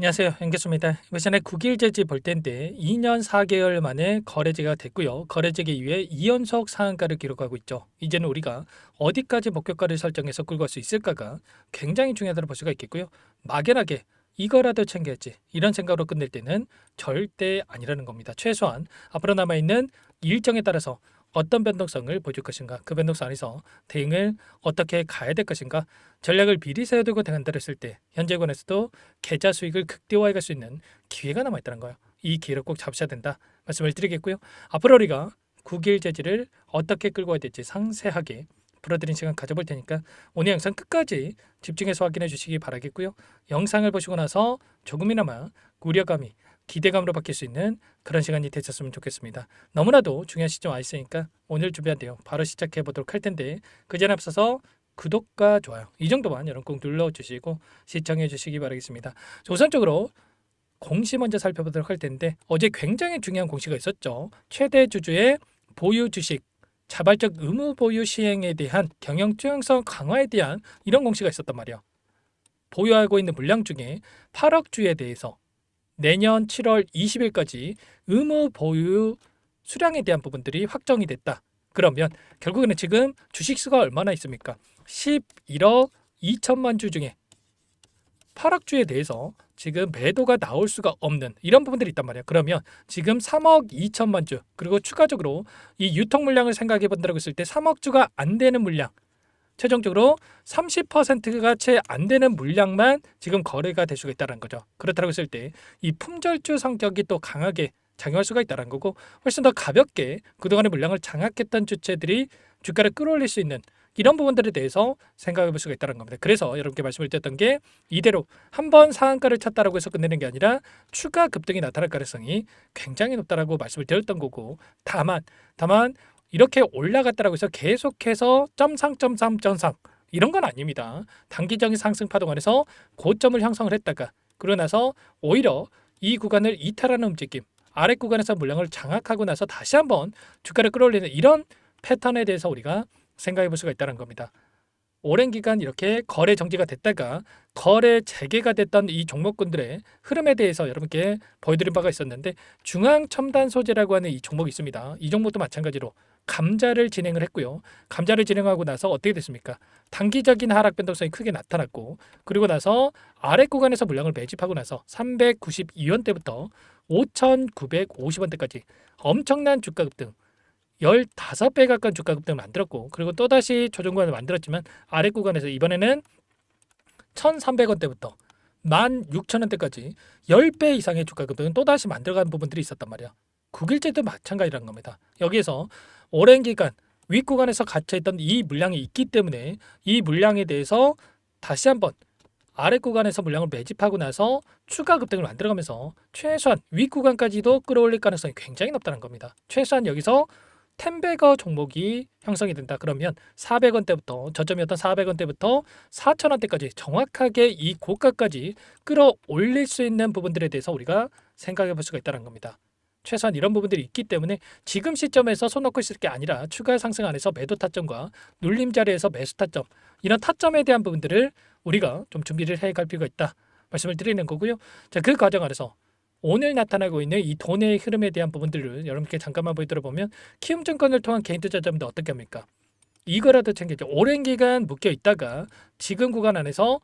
안녕하세요. 연결수입니다. 이번 시간에 9일제지 볼 텐데 2년 4개월 만에 거래제가 됐고요. 거래제기 이후에 2연속 상한가를 기록하고 있죠. 이제는 우리가 어디까지 목표가를 설정해서 끌고 갈 수 있을까가 굉장히 중요하다고 볼 수가 있겠고요. 막연하게 이거라도 챙겨야지 이런 생각으로 끝낼 때는 절대 아니라는 겁니다. 최소한 앞으로 남아있는 일정에 따라서 어떤 변동성을 보여줄 것인가, 그 변동성 안에서 대응을 어떻게 가야 될 것인가, 전략을 미리 세워두고 대응한다고 했을 때 현재권에서도 계좌 수익을 극대화해 갈 수 있는 기회가 남아있다는 거예요. 이 기회를 꼭 잡으셔야 된다 말씀을 드리겠고요. 앞으로 우리가 9일 제지를 어떻게 끌고 가야 될지 상세하게 풀어드린 시간 가져볼 테니까 오늘 영상 끝까지 집중해서 확인해 주시기 바라겠고요. 영상을 보시고 나서 조금이나마 우려감이 기대감으로 바뀔 수 있는 그런 시간이 되셨으면 좋겠습니다. 너무나도 중요한 시점 와 있으니까 오늘 준비한 내용 바로 시작해 보도록 할 텐데 그 전에 앞서서 구독과 좋아요 이 정도만 여러분 꼭 눌러주시고 시청해 주시기 바라겠습니다. 우선적으로 공시 먼저 살펴보도록 할 텐데 어제 굉장히 중요한 공시가 있었죠. 최대 주주의 보유 주식 자발적 의무 보유 시행에 대한 경영 투명성 강화에 대한 이런 공시가 있었단 말이야. 보유하고 있는 물량 중에 8억 주에 대해서 내년 7월 20일까지 의무 보유 수량에 대한 부분들이 확정이 됐다. 그러면 결국에는 지금 주식수가 얼마나 있습니까? 11억 2천만 주 중에 8억 주에 대해서 지금 매도가 나올 수가 없는 이런 부분들이 있단 말이야. 그러면 지금 3억 2천만 주 그리고 추가적으로 이 유통 물량을 생각해 본다고 했을 때 3억 주가 안 되는 물량 최종적으로 30%가 채 안 되는 물량만 지금 거래가 될 수가 있다는 거죠. 그렇다고 했을 때 이 품절주 성격이 또 강하게 작용할 수가 있다는 거고 훨씬 더 가볍게 그동안의 물량을 장악했던 주체들이 주가를 끌어올릴 수 있는 이런 부분들에 대해서 생각해 볼 수가 있다는 겁니다. 그래서 여러분께 말씀을 드렸던 게 이대로 한번 상한가를 쳤다라고 해서 끝내는 게 아니라 추가 급등이 나타날 가능성이 굉장히 높다라고 말씀을 드렸던 거고 다만 이렇게 올라갔다라고 해서 계속해서 점상 이런 건 아닙니다. 단기적인 상승 파동 안에서 고점을 형성을 했다가 그러고 나서 오히려 이 구간을 이탈하는 움직임 아래 구간에서 물량을 장악하고 나서 다시 한번 주가를 끌어올리는 이런 패턴에 대해서 우리가 생각해 볼 수가 있다는 겁니다. 오랜 기간 이렇게 거래 정지가 됐다가 거래 재개가 됐던 이 종목군들의 흐름에 대해서 여러분께 보여드린 바가 있었는데 중앙첨단 소재라고 하는 이 종목이 있습니다. 이 종목도 마찬가지로 감자를 진행을 했고요. 감자를 진행하고 나서 어떻게 됐습니까? 단기적인 하락 변동성이 크게 나타났고 그리고 나서 아래 구간에서 물량을 매집하고 나서 392원대부터 5,950원대까지 엄청난 주가 급등 15배 가까운 주가 급등을 만들었고 그리고 또다시 조정 구간을 만들었지만 아래 구간에서 이번에는 1,300원대부터 16,000원대까지 10배 이상의 주가 급등을 또다시 만들어가는 부분들이 있었단 말이야. 9일째도 마찬가지라는 겁니다. 여기에서 오랜 기간 윗구간에서 갇혀있던 이 물량이 있기 때문에 이 물량에 대해서 다시 한번 아래 구간에서 물량을 매집하고 나서 추가 급등을 만들어가면서 최소한 윗구간까지도 끌어올릴 가능성이 굉장히 높다는 겁니다. 최소한 여기서 텐베거 종목이 형성이 된다. 그러면 400원대부터 저점이었던 400원대부터 4,000원대까지 정확하게 이 고가까지 끌어올릴 수 있는 부분들에 대해서 우리가 생각해 볼 수가 있다는 겁니다. 최소한 이런 부분들이 있기 때문에 지금 시점에서 손 놓고 있을 게 아니라 추가 상승 안에서 매도 타점과 눌림 자리에서 매수 타점 이런 타점에 대한 부분들을 우리가 좀 준비를 해 갈 필요가 있다 말씀을 드리는 거고요. 자, 그 과정 안에서 오늘 나타나고 있는 이 돈의 흐름에 대한 부분들을 여러분께 잠깐만 보여드려보면 키움증권을 통한 개인 투자자분들 어떻게 합니까? 이거라도 챙겨줘. 오랜 기간 묶여 있다가 지금 구간 안에서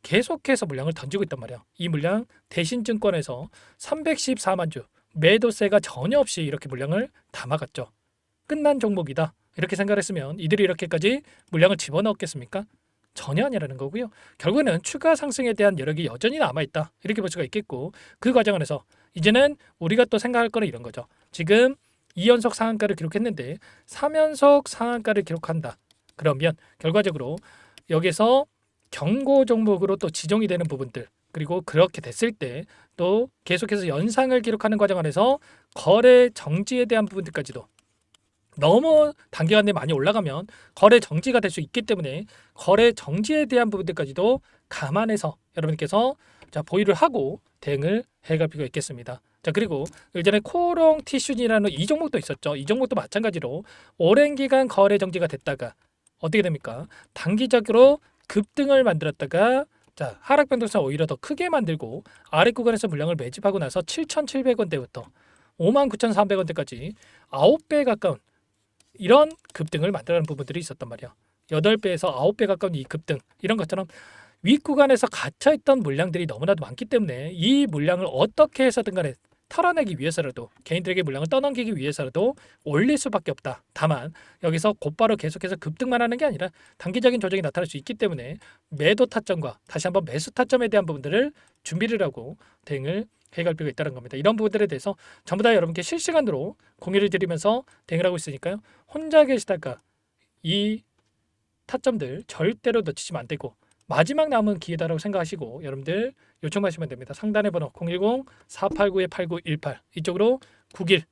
계속해서 물량을 던지고 있단 말이야. 이 물량 대신증권에서 314만 주 매도세가 전혀 없이 이렇게 물량을 담아갔죠. 끝난 종목이다. 이렇게 생각했으면 이들이 이렇게까지 물량을 집어넣었겠습니까? 전혀 아니라는 거고요. 결국에는 추가 상승에 대한 여력이 여전히 남아있다. 이렇게 볼 수가 있겠고 그 과정 안에서 이제는 우리가 또 생각할 거는 이런 거죠. 지금 2연속 상한가를 기록했는데 3연속 상한가를 기록한다. 그러면 결과적으로 여기서 경고 종목으로 또 지정이 되는 부분들 그리고 그렇게 됐을 때 또 계속해서 연상을 기록하는 과정 안에서 거래 정지에 대한 부분들까지도 너무 단기간 내에 많이 올라가면 거래 정지가 될 수 있기 때문에 거래 정지에 대한 부분들까지도 감안해서 여러분께서 자 보유를 하고 대응을 해갈 필요가 있겠습니다. 자 그리고 예전에 코롱 티슈니라는 이 종목도 있었죠. 이 종목도 마찬가지로 오랜 기간 거래 정지가 됐다가 어떻게 됩니까? 단기적으로 급등을 만들었다가 자, 하락 변동성 오히려 더 크게 만들고 아래 구간에서 물량을 매집하고 나서 7,700원대부터 59,300원대까지 9배 가까운 이런 급등을 만들어가는 부분들이 있었단 말이야. 8배에서 9배 가까운 이 급등 이런 것처럼 윗구간에서 갇혀있던 물량들이 너무나도 많기 때문에 이 물량을 어떻게 해서든 간에 털어내기 위해서라도 개인들에게 물량을 떠넘기기 위해서라도 올릴 수밖에 없다. 다만 여기서 곧바로 계속해서 급등만 하는 게 아니라 단기적인 조정이 나타날 수 있기 때문에 매도 타점과 다시 한번 매수 타점에 대한 부분들을 준비를 하고 대응을 해갈 필요가 있다는 겁니다. 이런 부분들에 대해서 전부 다 여러분께 실시간으로 공유를 드리면서 대응을 하고 있으니까요. 혼자 계시다가 이 타점들 절대로 놓치시면 안 되고 마지막 남은 기회다라고 생각하시고 여러분들 요청하시면 됩니다. 상단의 번호 010-489-8918 이쪽으로 91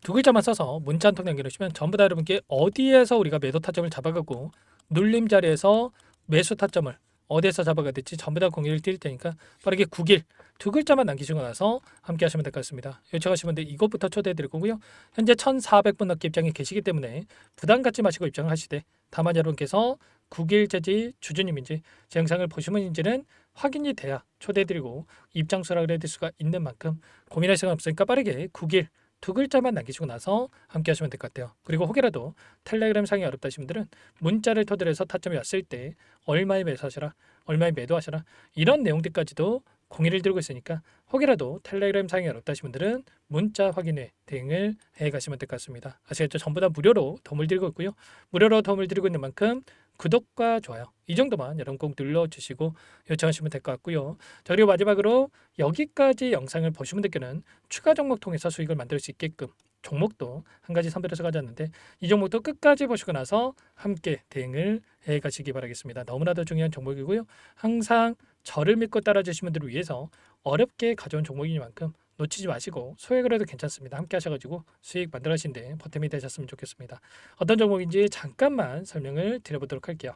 두 글자만 써서 문자 한 통 남겨주시면 전부 다 여러분께 어디에서 우리가 매도 타점을 잡아가고 눌림 자리에서 매수 타점을 어디에서 잡아가 될지 전부 다 공유를 드릴 테니까 빠르게 91 두 글자만 남기시고 나서 함께 하시면 될 것 같습니다. 요청하시면 이것부터 초대해 드릴 거고요. 현재 1,400분 넘게 입장이 계시기 때문에 부담 갖지 마시고 입장을 하시되 다만 여러분께서 9길 주주님인지 제 영상을 보시면인지는 확인이 돼야 초대해 드리고 입장 수락을 해드릴 수가 있는 만큼 고민할 시간 없으니까 빠르게 9길 두 글자만 남기시고 나서 함께 하시면 될 것 같아요. 그리고 혹여라도 텔레그램 상이 어렵다 하신 분들은 문자를 토대로 해서 타점이 왔을 때 얼마에 매수하셔라 얼마에 매도하셔라 이런 내용들까지도 공유를 드리고 있으니까 혹이라도 텔레그램 상이 어렵다 하신 분들은 문자 확인에 대응을 해 가시면 될 것 같습니다. 아시겠죠? 전부 다 무료로 도움을 드리고 있고요. 무료로 도움을 드리고 있는 만큼 구독과 좋아요 이 정도만 여러분 꼭 눌러주시고 요청하시면 될 것 같고요. 자, 그리고 마지막으로 여기까지 영상을 보신 분들께는 추가 종목 통해서 수익을 만들 수 있게끔 종목도 한 가지 선별해서 가져왔는데 이 종목도 끝까지 보시고 나서 함께 대응을 해 가시기 바라겠습니다. 너무나도 중요한 종목이고요. 항상 저를 믿고 따라주시는 분들을 위해서 어렵게 가져온 종목이니만큼 놓치지 마시고 소액을 해도 괜찮습니다. 함께 하셔가지고 수익 만들어가시는데 보탬이 되셨으면 좋겠습니다. 어떤 종목인지 잠깐만 설명을 드려보도록 할게요.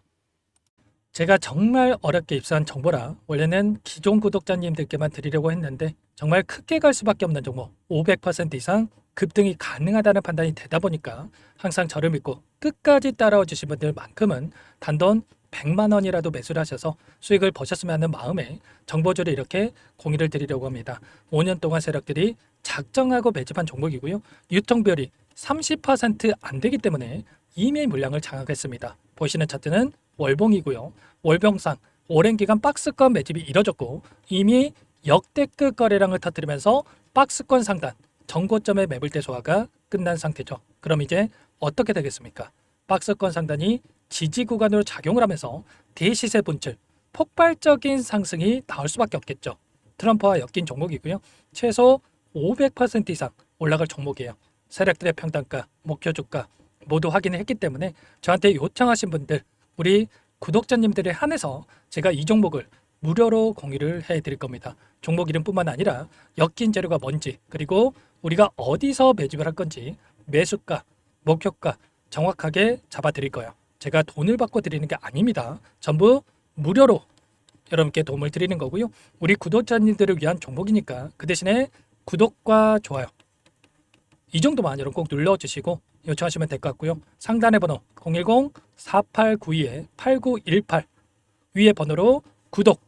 제가 정말 어렵게 입수한 정보라 원래는 기존 구독자님들께만 드리려고 했는데 정말 크게 갈 수밖에 없는 종목 500% 이상 급등이 가능하다는 판단이 되다 보니까 항상 저를 믿고 끝까지 따라와 주신 분들만큼은 단돈 100만 원이라도 매수를 하셔서 수익을 보셨으면 하는 마음에 정보주를 이렇게 공유를 드리려고 합니다. 5년 동안 세력들이 작정하고 매집한 종목이고요. 유통비율이 30%안 되기 때문에 이미 물량을 장악했습니다. 보시는 차트는 월봉이고요. 월봉상 오랜 기간 박스권 매집이 이뤄졌고 이미 역대급 거래량을 터뜨리면서 박스권 상단 전고점의 매물대 소화가 끝난 상태죠. 그럼 이제 어떻게 되겠습니까? 박스권 상단이 지지 구간으로 작용을 하면서 대시세 분출, 폭발적인 상승이 나올 수밖에 없겠죠. 트럼프와 엮인 종목이고요. 최소 500% 이상 올라갈 종목이에요. 세력들의 평단가, 목표 주가 모두 확인을 했기 때문에 저한테 요청하신 분들, 우리 구독자님들에 한해서 제가 이 종목을 무료로 공유를 해드릴 겁니다. 종목 이름뿐만 아니라 엮인 재료가 뭔지 그리고 우리가 어디서 매집을 할 건지 매수가, 목표가 정확하게 잡아드릴 거예요. 제가 돈을 받고 드리는 게 아닙니다. 전부 무료로 여러분께 도움을 드리는 거고요. 우리 구독자님들을 위한 종목이니까 그 대신에 구독과 좋아요 이 정도만 여러분 꼭 눌러주시고 요청하시면 될 것 같고요. 상단의 번호 010-4892-8918 위에 번호로 구독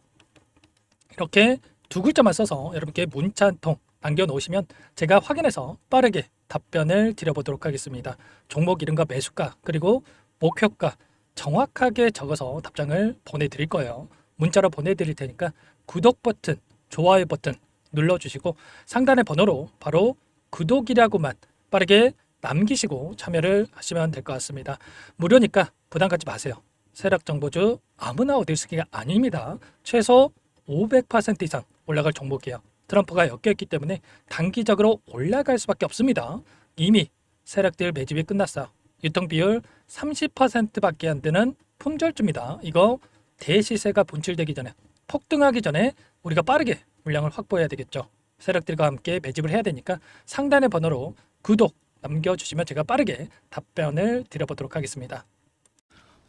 이렇게 두 글자만 써서 여러분께 문자 한 통 남겨놓으시면 제가 확인해서 빠르게 답변을 드려보도록 하겠습니다. 종목 이름과 매수가 그리고 목표가 정확하게 적어서 답장을 보내드릴 거예요. 문자로 보내드릴 테니까 구독 버튼, 좋아요 버튼 눌러주시고 상단의 번호로 바로 구독이라고만 빠르게 남기시고 참여를 하시면 될 것 같습니다. 무료니까 부담 갖지 마세요. 세력정보주 아무나 얻을 수 있는 게 아닙니다. 최소 500% 이상 올라갈 종목이에요. 트럼프가 엮여있기 때문에 단기적으로 올라갈 수밖에 없습니다. 이미 세력들 매집이 끝났어요. 유통비율 30%밖에 안 되는 품절주입니다. 이거 대시세가 분출되기 전에 폭등하기 전에 우리가 빠르게 물량을 확보해야 되겠죠. 세력들과 함께 매집을 해야 되니까 상단의 번호로 구독 남겨주시면 제가 빠르게 답변을 드려보도록 하겠습니다.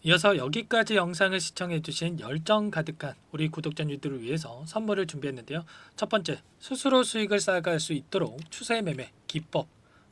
이어서 여기까지 영상을 시청해주신 열정 가득한 우리 구독자님들을 위해서 선물을 준비했는데요. 첫 번째, 스스로 수익을 쌓아갈 수 있도록 추세 매매 기법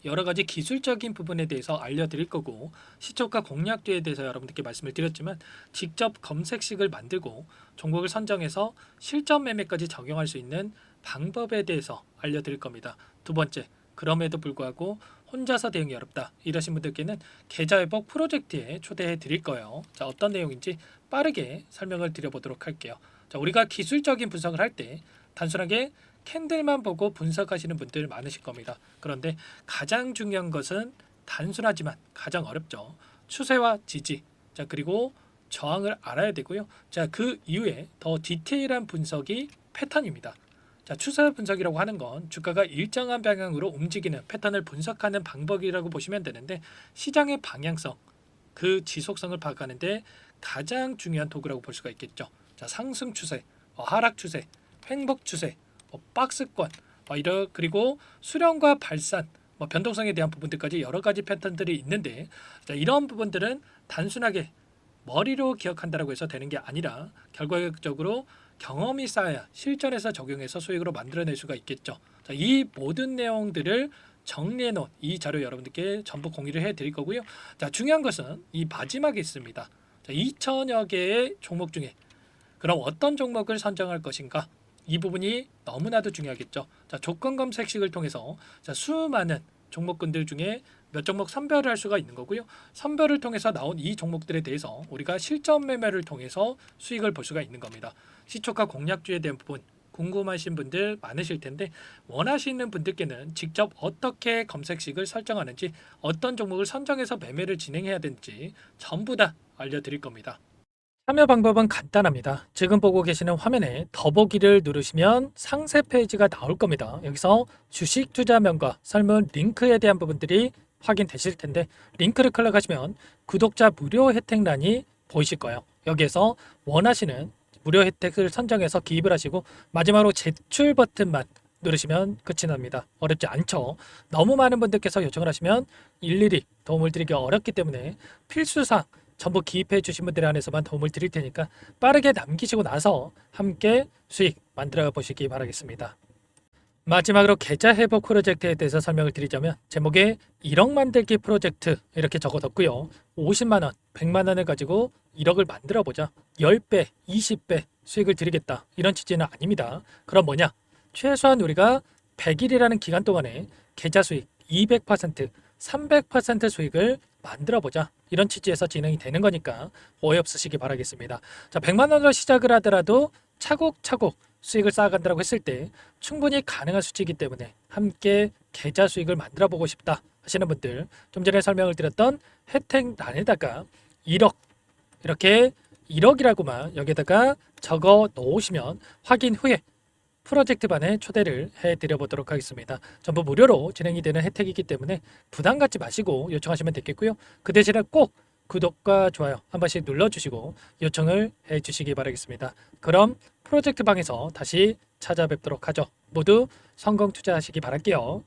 여러 가지 기술적인 부분에 대해서 알려드릴 거고, 시초가 공략주에 대해서 여러분들께 말씀을 드렸지만 직접 검색식을 만들고 종목을 선정해서 실전 매매까지 적용할 수 있는 방법에 대해서 알려드릴 겁니다. 두 번째, 그럼에도 불구하고 혼자서 대응이 어렵다 이러신 분들께는 계좌회복 프로젝트에 초대해 드릴 거예요. 자, 어떤 내용인지 빠르게 설명을 드려보도록 할게요. 자, 우리가 기술적인 분석을 할 때 단순하게 캔들만 보고 분석하시는 분들 많으실 겁니다. 그런데 가장 중요한 것은 단순하지만 가장 어렵죠. 추세와 지지, 자, 그리고 저항을 알아야 되고요. 자, 그 이후에 더 디테일한 분석이 패턴입니다. 자, 추세 분석이라고 하는 건 주가가 일정한 방향으로 움직이는 패턴을 분석하는 방법이라고 보시면 되는데, 시장의 방향성, 그 지속성을 파악하는데 가장 중요한 도구라고 볼 수가 있겠죠. 자, 상승 추세, 하락 추세, 횡복 추세, 박스권, 그리고 수렴과 발산, 변동성에 대한 부분들까지 여러 가지 패턴들이 있는데, 자, 이런 부분들은 단순하게 머리로 기억한다라고 해서 되는 게 아니라 결과적으로 경험이 쌓아야 실전에서 적용해서 수익으로 만들어낼 수가 있겠죠. 자, 이 모든 내용들을 정리해 놓은 이 자료 여러분들께 전부 공유를 해 드릴 거고요. 자, 중요한 것은 이 마지막에 있습니다. 자, 2천여 개의 종목 중에 그럼 어떤 종목을 선정할 것인가? 이 부분이 너무나도 중요하겠죠. 자, 조건 검색식을 통해서 자, 수많은 종목군들 중에 몇 종목 선별을 할 수가 있는 거고요. 선별을 통해서 나온 이 종목들에 대해서 우리가 실전 매매를 통해서 수익을 볼 수가 있는 겁니다. 시초가 공략주에 대한 부분 궁금하신 분들 많으실 텐데, 원하시는 분들께는 직접 어떻게 검색식을 설정하는지, 어떤 종목을 선정해서 매매를 진행해야 되는지 전부 다 알려드릴 겁니다. 참여 방법은 간단합니다. 지금 보고 계시는 화면에 더보기를 누르시면 상세 페이지가 나올 겁니다. 여기서 주식 투자명과 설문 링크에 대한 부분들이 확인되실 텐데, 링크를 클릭하시면 구독자 무료 혜택란이 보이실 거예요. 여기에서 원하시는 무료 혜택을 선정해서 기입을 하시고 마지막으로 제출 버튼만 누르시면 끝이 납니다. 어렵지 않죠? 너무 많은 분들께서 요청을 하시면 일일이 도움을 드리기 어렵기 때문에 필수사항 전부 기입해 주신 분들에 한해서만 도움을 드릴 테니까 빠르게 남기시고 나서 함께 수익 만들어 보시기 바라겠습니다. 마지막으로 계좌 회복 프로젝트에 대해서 설명을 드리자면, 제목에 1억 만들기 프로젝트 이렇게 적어뒀고요. 50만 원, 100만 원을 가지고 1억을 만들어 보자. 10배, 20배 수익을 드리겠다. 이런 취지는 아닙니다. 그럼 뭐냐? 최소한 우리가 100일이라는 기간 동안에 계좌 수익 200%, 300% 수익을 만들어 보자. 이런 취지에서 진행이 되는 거니까 오해 없으시기 바라겠습니다. 자, 100만 원으로 시작을 하더라도 차곡차곡 수익을 쌓아간다고 했을 때 충분히 가능한 수치이기 때문에 함께 계좌 수익을 만들어 보고 싶다 하시는 분들, 좀 전에 설명을 드렸던 혜택란에다가 1억, 이렇게 1억이라고만 여기다가 적어 놓으시면 확인 후에 프로젝트 반에 초대를 해드려 보도록 하겠습니다. 전부 무료로 진행이 되는 혜택이기 때문에 부담 갖지 마시고 요청하시면 되겠고요. 그 대신에 꼭 구독과 좋아요 한 번씩 눌러주시고 요청을 해주시기 바라겠습니다. 그럼 프로젝트 방에서 다시 찾아뵙도록 하죠. 모두 성공 투자하시기 바랄게요.